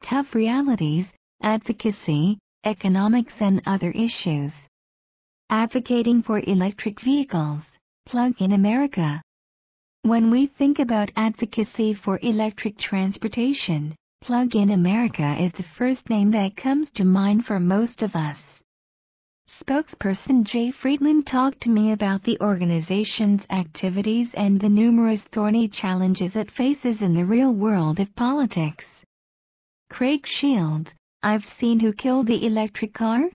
tough realities, advocacy, economics and other issues. Advocating for electric vehicles, Plug-in America. When we think about advocacy for electric transportation, Plug-in America is the first name that comes to mind for most of us. Spokesperson Jay Friedland talked to me about the organization's activities and the numerous thorny challenges it faces in the real world of politics. Craig Shields, I've seen Who Killed the Electric Car?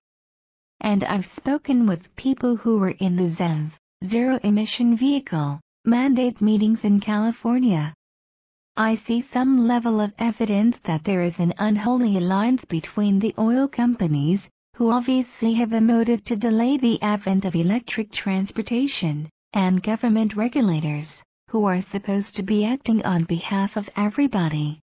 And I've spoken with people who were in the ZEV, zero-emission vehicle, mandate meetings in California. I see some level of evidence that there is an unholy alliance between the oil companies, who obviously have a motive to delay the advent of electric transportation, and government regulators, who are supposed to be acting on behalf of everybody.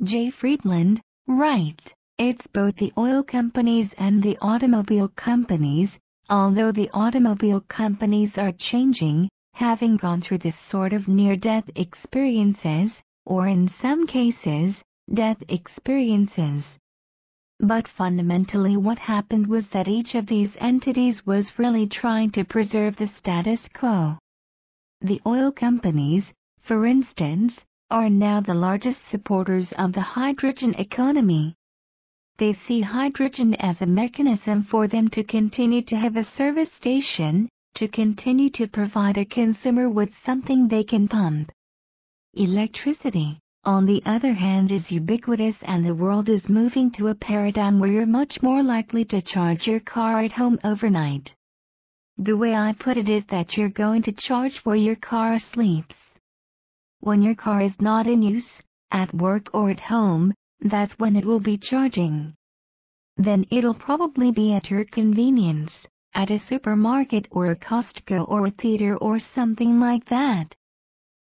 Jay Friedland, right, it's both the oil companies and the automobile companies, although the automobile companies are changing, having gone through this sort of near-death experiences, or in some cases, death experiences. But fundamentally what happened was that each of these entities was really trying to preserve the status quo. The oil companies, for instance, are now the largest supporters of the hydrogen economy. They see hydrogen as a mechanism for them to continue to have a service station, to continue to provide a consumer with something they can pump. Electricity, on the other hand, is ubiquitous, and the world is moving to a paradigm where you're much more likely to charge your car at home overnight. The way I put it is that you're going to charge where your car sleeps. When your car is not in use, at work or at home, that's when it will be charging. Then it'll probably be at your convenience, at a supermarket or a Costco or a theater or something like that.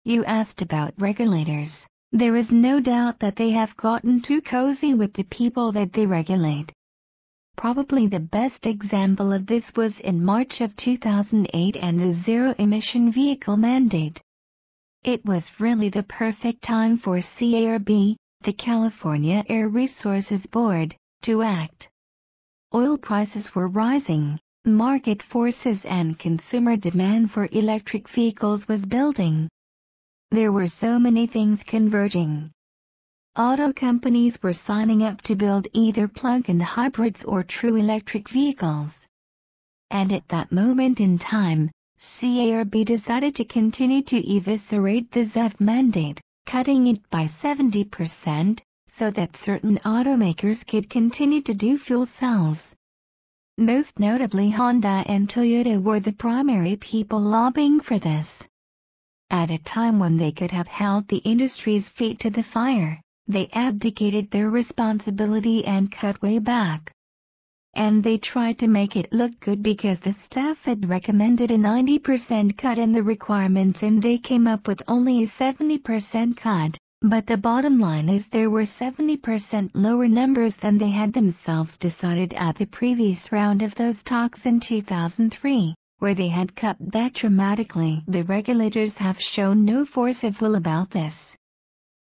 You asked about regulators. There is no doubt that they have gotten too cozy with the people that they regulate. Probably the best example of this was in March of 2008 and the zero-emission vehicle mandate. It was really the perfect time for CARB, the California Air Resources Board, to act. Oil prices were rising, market forces and consumer demand for electric vehicles was building. There were so many things converging. Auto companies were signing up to build either plug-in hybrids or true electric vehicles. And at that moment in time, CARB decided to continue to eviscerate the ZEV mandate, cutting it by 70%, so that certain automakers could continue to do fuel cells. Most notably Honda and Toyota were the primary people lobbying for this. At a time when they could have held the industry's feet to the fire, they abdicated their responsibility and cut way back. And they tried to make it look good because the staff had recommended a 90% cut in the requirements and they came up with only a 70% cut, but the bottom line is there were 70% lower numbers than they had themselves decided at the previous round of those talks in 2003. Where they had cut back dramatically. The regulators have shown no force of will about this.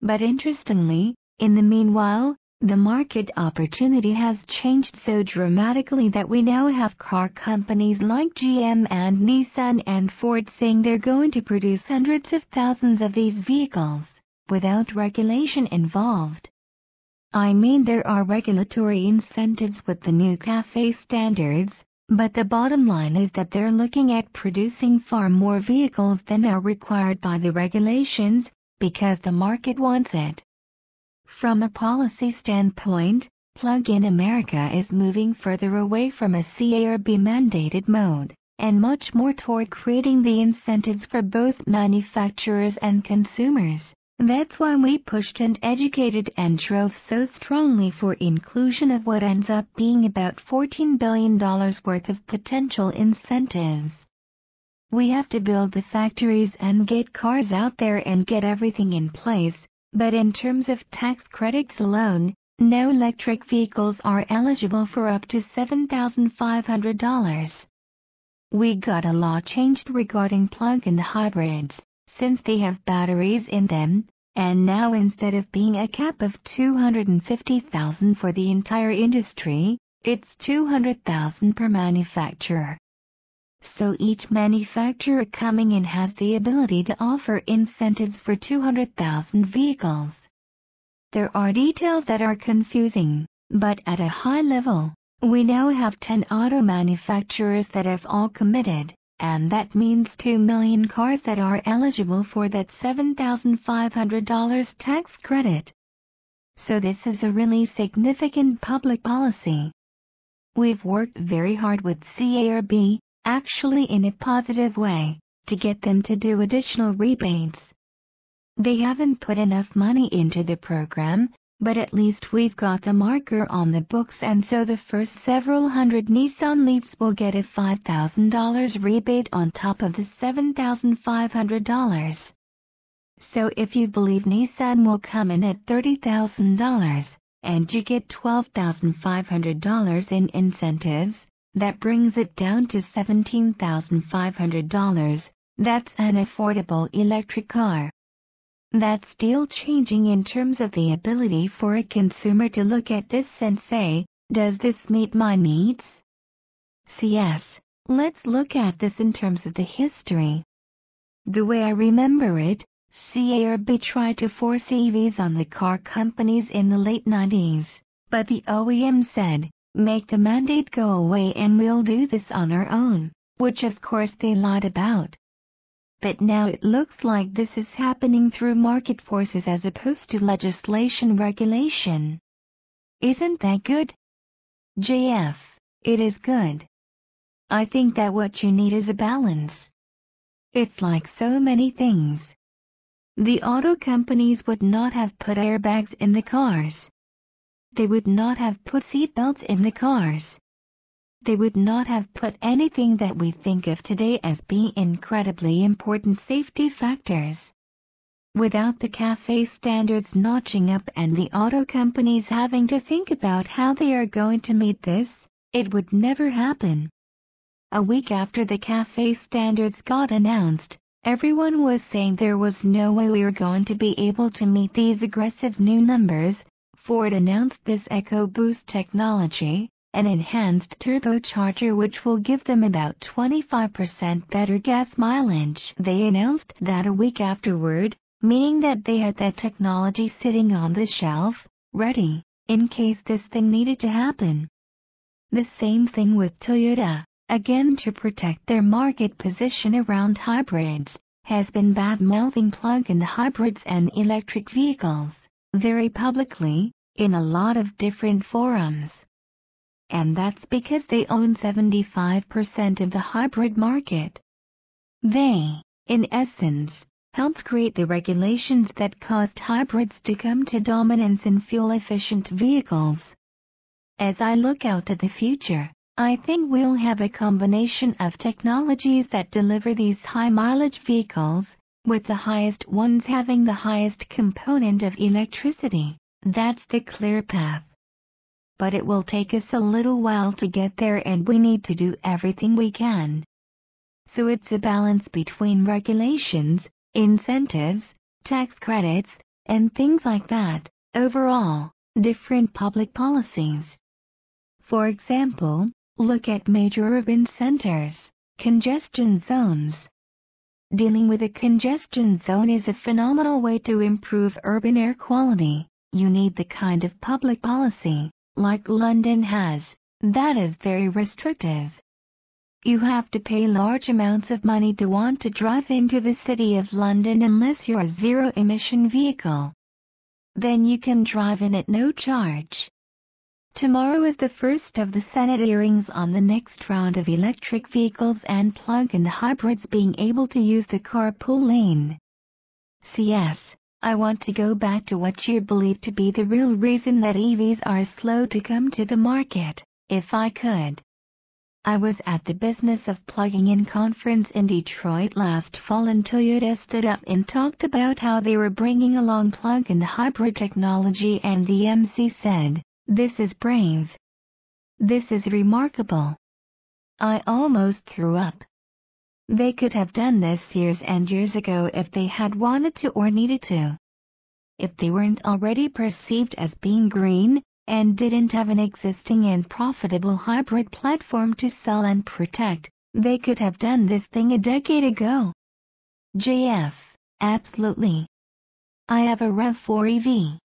But interestingly, in the meanwhile, the market opportunity has changed so dramatically that we now have car companies like GM and Nissan and Ford saying they're going to produce hundreds of thousands of these vehicles, without regulation involved. I mean, there are regulatory incentives with the new CAFE standards, but the bottom line is that they're looking at producing far more vehicles than are required by the regulations, because the market wants it. From a policy standpoint, Plug-in America is moving further away from a CARB-mandated mode, and much more toward creating the incentives for both manufacturers and consumers. That's why we pushed and educated and drove so strongly for inclusion of what ends up being about $14 billion worth of potential incentives. We have to build the factories and get cars out there and get everything in place, but in terms of tax credits alone, no electric vehicles are eligible for up to $7,500. We got a law changed regarding plug-in hybrids, since they have batteries in them, And now instead of being a cap of $250,000 for the entire industry, it's $200,000 per manufacturer. So each manufacturer coming in has the ability to offer incentives for 200,000 vehicles. There are details that are confusing, but at a high level, we now have 10 auto manufacturers that have all committed, and that means 2 million cars that are eligible for that $7,500 tax credit. So this is a really significant public policy. We've worked very hard with CARB, actually in a positive way, to get them to do additional rebates. They haven't put enough money into the program, but at least we've got the marker on the books, and so the first several hundred Nissan Leafs will get a $5,000 rebate on top of the $7,500. So if you believe Nissan will come in at $30,000, and you get $12,500 in incentives, that brings it down to $17,500. That's an affordable electric car. That's deal changing in terms of the ability for a consumer to look at this and say, does this meet my needs? So yes, let's look at this in terms of the history. The way I remember it, CARB tried to force EVs on the car companies in the late 90s, but the OEM said, make the mandate go away and we'll do this on our own, which of course they lied about. But now it looks like this is happening through market forces as opposed to legislation regulation. Isn't that good? JF, it is good. I think that what you need is a balance. It's like so many things. The auto companies would not have put airbags in the cars. They would not have put seatbelts in the cars. They would not have put anything that we think of today as being incredibly important safety factors. Without the CAFE standards notching up and the auto companies having to think about how they are going to meet this, it would never happen. A week after the CAFE standards got announced, everyone was saying there was no way we were going to be able to meet these aggressive new numbers. Ford announced this EcoBoost technology, an enhanced turbocharger which will give them about 25% better gas mileage. They announced that a week afterward, meaning that they had that technology sitting on the shelf, ready, in case this thing needed to happen. The same thing with Toyota, again to protect their market position around hybrids, has been bad-mouthing plug-in hybrids and electric vehicles, very publicly, in a lot of different forums. And that's because they own 75% of the hybrid market. They, in essence, helped create the regulations that caused hybrids to come to dominance in fuel-efficient vehicles. As I look out to the future, I think we'll have a combination of technologies that deliver these high-mileage vehicles, with the highest ones having the highest component of electricity. That's the clear path. But it will take us a little while to get there, and we need to do everything we can. So it's a balance between regulations, incentives, tax credits, and things like that. Overall, different public policies. For example, look at major urban centers, congestion zones. Dealing with a congestion zone is a phenomenal way to improve urban air quality. You need the kind of public policy, like London has, that is very restrictive. You have to pay large amounts of money to want to drive into the city of London unless you're a zero-emission vehicle. Then you can drive in at no charge. Tomorrow is the first of the Senate hearings on the next round of electric vehicles and plug-in hybrids being able to use the carpool lane. CS. I want to go back to what you believe to be the real reason that EVs are slow to come to the market, if I could. I was at the Business of Plugging In conference in Detroit last fall, and Toyota stood up and talked about how they were bringing along plug-in hybrid technology, and the MC said, "This is brave. This is remarkable." I almost threw up. They could have done this years and years ago if they had wanted to or needed to. if they weren't already perceived as being green, and didn't have an existing and profitable hybrid platform to sell and protect, they could have done this thing a decade ago. JF, absolutely. I have a RAV4 EV.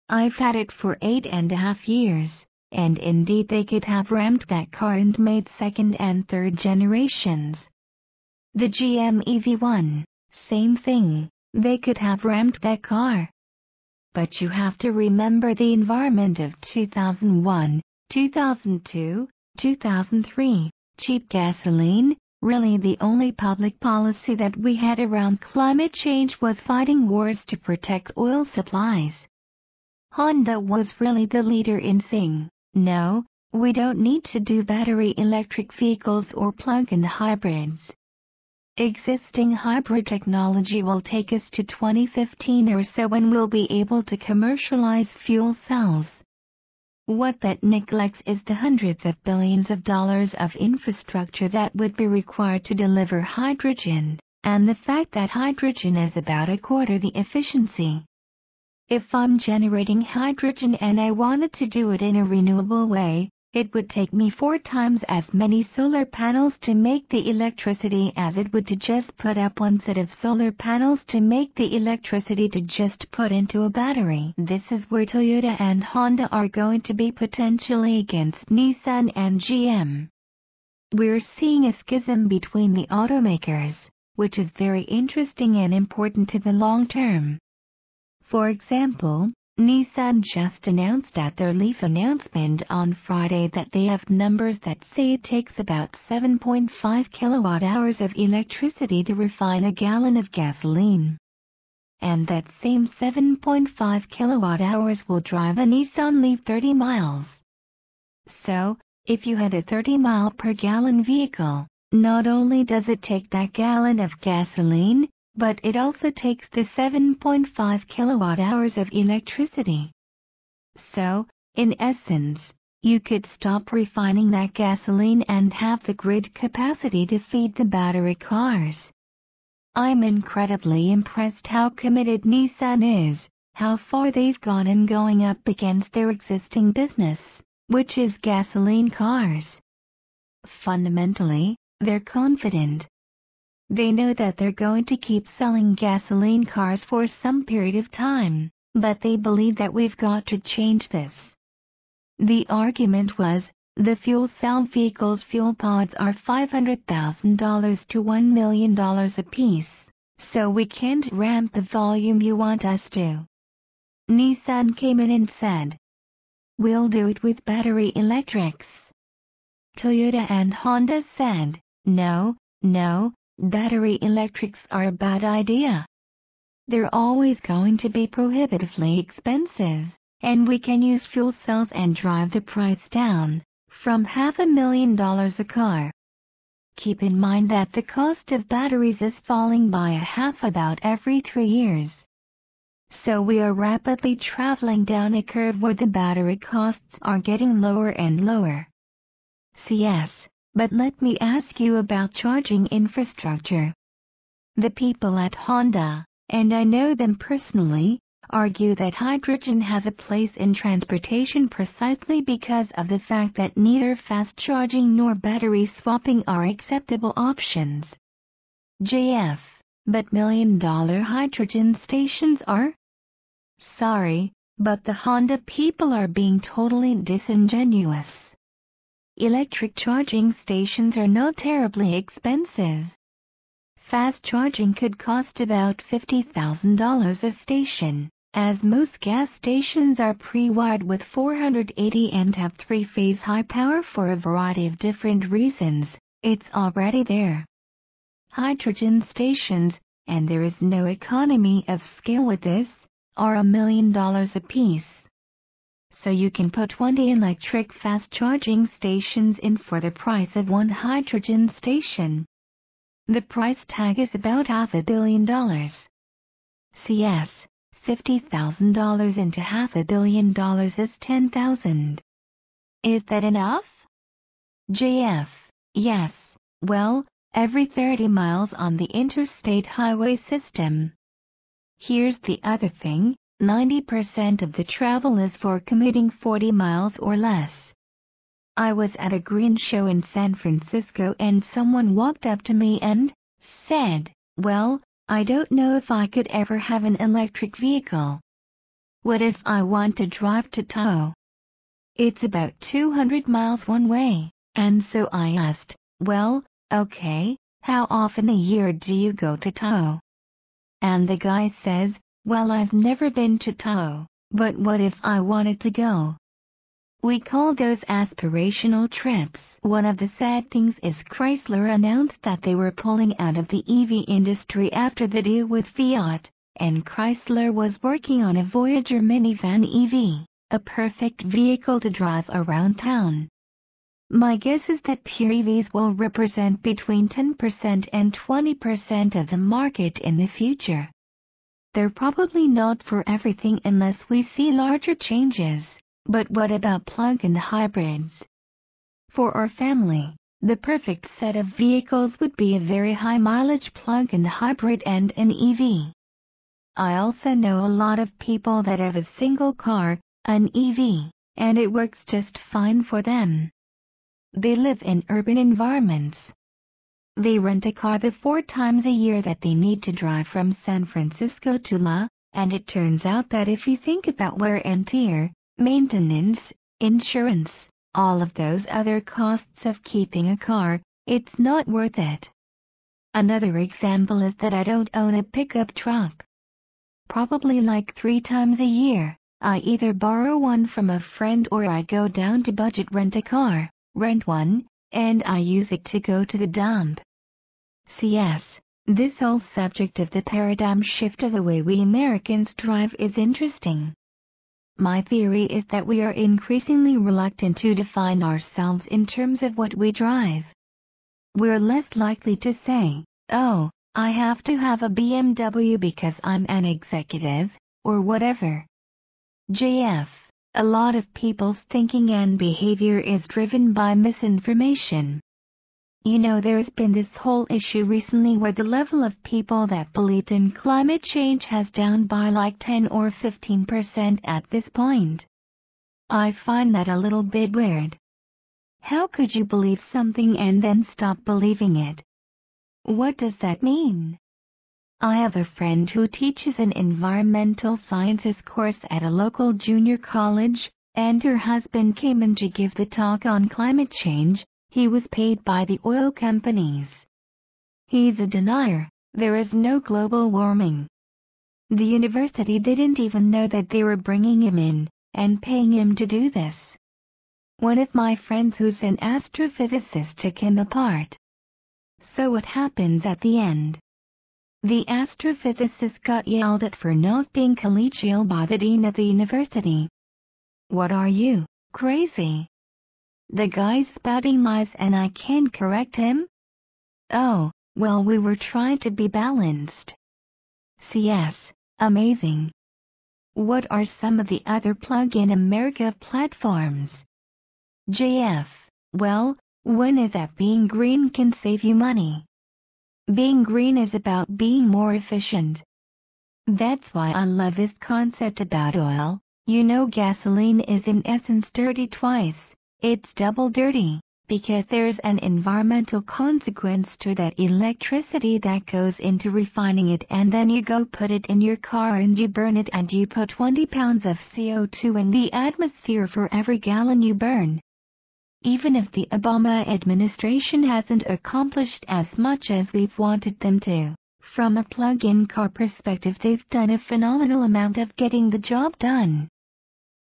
I've had it for 8.5 years, and indeed they could have ramped that car and made second and third generations. The GM EV1, same thing, they could have ramped that car. But you have to remember the environment of 2001, 2002, 2003, cheap gasoline. Really the only public policy that we had around climate change was fighting wars to protect oil supplies. Honda was really the leader in saying, no, we don't need to do battery electric vehicles or plug-in hybrids. Existing hybrid technology will take us to 2015 or so when we'll be able to commercialize fuel cells. What that neglects is the hundreds of billions of dollars of infrastructure that would be required to deliver hydrogen, and the fact that hydrogen is about a quarter the efficiency. If I'm generating hydrogen and I wanted to do it in a renewable way, it would take me 4 times as many solar panels to make the electricity as it would to just put up one set of solar panels to make the electricity to just put into a battery. This is where Toyota and Honda are going to be potentially against Nissan and GM. We're seeing a schism between the automakers, which is very interesting and important to the long term. For example, Nissan just announced at their Leaf announcement on Friday that they have numbers that say it takes about 7.5 kilowatt-hours of electricity to refine a gallon of gasoline. And that same 7.5 kilowatt-hours will drive a Nissan Leaf 30 miles. So, if you had a 30-mile-per-gallon vehicle, not only does it take that gallon of gasoline, but it also takes the 7.5 kilowatt-hours of electricity. So, in essence, you could stop refining that gasoline and have the grid capacity to feed the battery cars. I'm incredibly impressed how committed Nissan is, how far they've gone in going up against their existing business, which is gasoline cars. Fundamentally, they're confident. They know that they're going to keep selling gasoline cars for some period of time, but they believe that we've got to change this. The argument was, the fuel cell vehicles' fuel pods are $500,000 to $1 million apiece, so we can't ramp the volume you want us to. Nissan came in and said, we'll do it with battery electrics. Toyota and Honda said, no, battery electrics are a bad idea. They're always going to be prohibitively expensive, and we can use fuel cells and drive the price down, from $500,000 a car. Keep in mind that the cost of batteries is falling by a half about every 3 years. So we are rapidly traveling down a curve where the battery costs are getting lower and lower. Yes. But let me ask you about charging infrastructure. The people at Honda, and I know them personally, argue that hydrogen has a place in transportation precisely because of the fact that neither fast charging nor battery swapping are acceptable options. JF, but $1 million hydrogen stations are? Sorry, but the Honda people are being totally disingenuous. Electric charging stations are not terribly expensive. Fast charging could cost about $50,000 a station, as most gas stations are pre-wired with 480 and have 3-phase high power for a variety of different reasons. It's already there. Hydrogen stations, and there is no economy of scale with this, are $1 million apiece. So you can put 20 electric fast charging stations in for the price of one hydrogen station. The price tag is about $500 million. CS, $50,000 into $500 million is $10,000. Is that enough? JF, yes, well, every 30 miles on the interstate highway system. Here's the other thing, 90% of the travel is for commuting 40 miles or less. I was at a green show in San Francisco and someone walked up to me and said, "Well, I don't know if I could ever have an electric vehicle. What if I want to drive to Tahoe? It's about 200 miles one way." And so I asked, "Well, okay, how often a year do you go to Tahoe?" And the guy says, "Well, I've never been to Tahoe, but what if I wanted to go?" We call those aspirational trips. One of the sad things is Chrysler announced that they were pulling out of the EV industry after the deal with Fiat, and Chrysler was working on a Voyager minivan EV, a perfect vehicle to drive around town. My guess is that pure EVs will represent between 10% and 20% of the market in the future. They're probably not for everything unless we see larger changes. But what about plug-in hybrids? For our family, the perfect set of vehicles would be a very high-mileage plug-in hybrid and an EV. I also know a lot of people that have a single car, an EV, and it works just fine for them. They live in urban environments. They rent a car the 4 times a year that they need to drive from San Francisco to La, and it turns out that if you think about wear and tear, maintenance, insurance, all of those other costs of keeping a car, it's not worth it. Another example is that I don't own a pickup truck. Probably like 3 times a year, I either borrow one from a friend or I go down to Budget Rent-A-Car, rent one, and I use it to go to the dump. CS, this whole subject of the paradigm shift of the way we Americans drive is interesting. My theory is that we are increasingly reluctant to define ourselves in terms of what we drive. We're less likely to say, "Oh, I have to have a BMW because I'm an executive," or whatever. JF, a lot of people's thinking and behavior is driven by misinformation. You know, there's been this whole issue recently where the level of people that believed in climate change has down by like 10 or 15% at this point. I find that a little bit weird. How could you believe something and then stop believing it? What does that mean? I have a friend who teaches an environmental sciences course at a local junior college, and her husband came in to give the talk on climate change. He was paid by the oil companies. He's a denier, there is no global warming. The university didn't even know that they were bringing him in, and paying him to do this. One of my friends who's an astrophysicist took him apart. So what happens at the end? The astrophysicist got yelled at for not being collegial by the dean of the university. What are you, crazy? The guy's spouting lies and I can't correct him? Oh, well, we were trying to be balanced. CS, amazing. What are some of the other Plug-in America platforms? JF, well, one is that being green can save you money. Being green is about being more efficient. That's why I love this concept about oil. You know, gasoline is in essence dirty twice. It's double dirty, because there's an environmental consequence to that electricity that goes into refining it, and then you go put it in your car and you burn it and you put 20 pounds of CO2 in the atmosphere for every gallon you burn. Even if the Obama administration hasn't accomplished as much as we've wanted them to, from a plug-in car perspective they've done a phenomenal amount of getting the job done.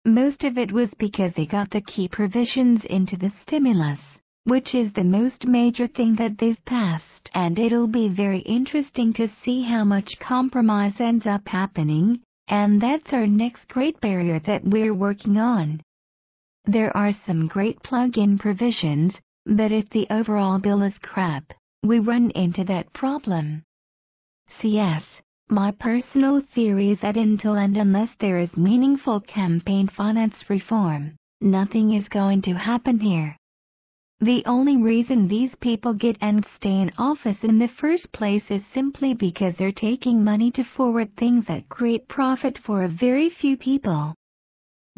Most of it was because they got the key provisions into the stimulus, which is the most major thing that they've passed. And it'll be very interesting to see how much compromise ends up happening, and that's our next great barrier that we're working on. There are some great plug-in provisions, but if the overall bill is crap, we run into that problem. CS. My personal theory is that until and unless there is meaningful campaign finance reform, nothing is going to happen here. The only reason these people get and stay in office in the first place is simply because they're taking money to forward things that create profit for a very few people.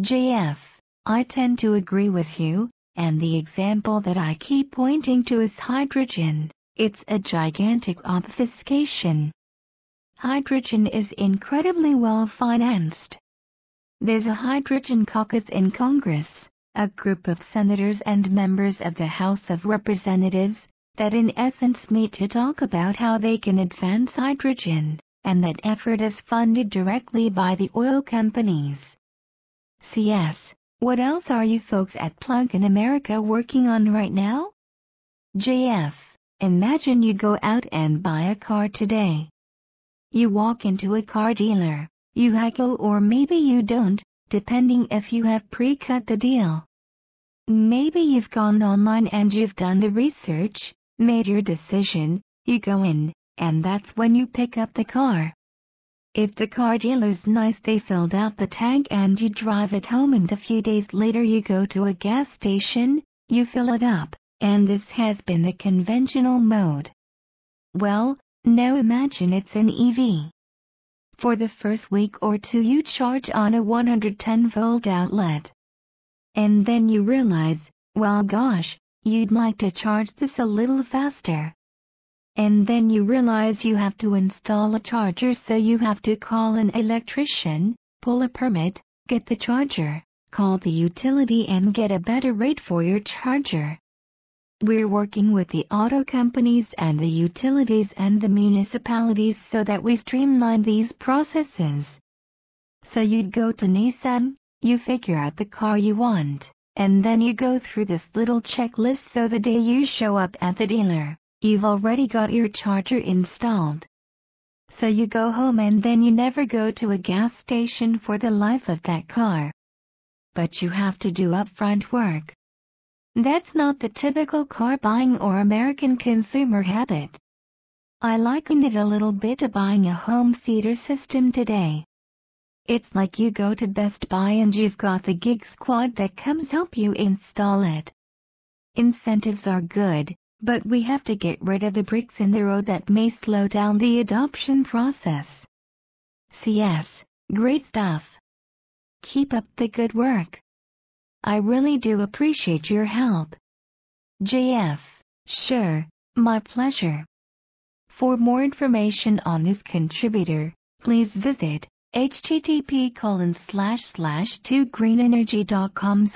JF, I tend to agree with you, and the example that I keep pointing to is hydrogen. It's a gigantic obfuscation. Hydrogen is incredibly well financed. There's a hydrogen caucus in Congress, a group of senators and members of the House of Representatives, that in essence meet to talk about how they can advance hydrogen, and that effort is funded directly by the oil companies. CS, what else are you folks at Plug in America working on right now? JF, imagine you go out and buy a car today. You walk into a car dealer, you haggle or maybe you don't, depending if you have pre-cut the deal. Maybe you've gone online and you've done the research, made your decision, you go in, and that's when you pick up the car. If the car dealer's nice, they filled out the tank and you drive it home, and a few days later you go to a gas station, you fill it up, and this has been the conventional mode. Well, now imagine it's an EV. For the first week or two you charge on a 110-volt outlet. And then you realize, well gosh, you'd like to charge this a little faster. And then you realize you have to install a charger, so you have to call an electrician, pull a permit, get the charger, call the utility and get a better rate for your charger. We're working with the auto companies and the utilities and the municipalities so that we streamline these processes. So you'd go to Nissan, you figure out the car you want, and then you go through this little checklist so the day you show up at the dealer, you've already got your charger installed. So you go home and then you never go to a gas station for the life of that car. But you have to do upfront work. That's not the typical car buying or American consumer habit. I liken it a little bit to buying a home theater system today. It's like you go to Best Buy and you've got the gig squad that comes help you install it. Incentives are good, but we have to get rid of the bricks in the road that may slow down the adoption process. CS, great stuff. Keep up the good work. I really do appreciate your help. JF, sure, my pleasure. For more information on this contributor, please visit http://2greenenergy.com/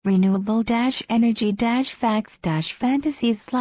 renewable-energy-facts-fantasies/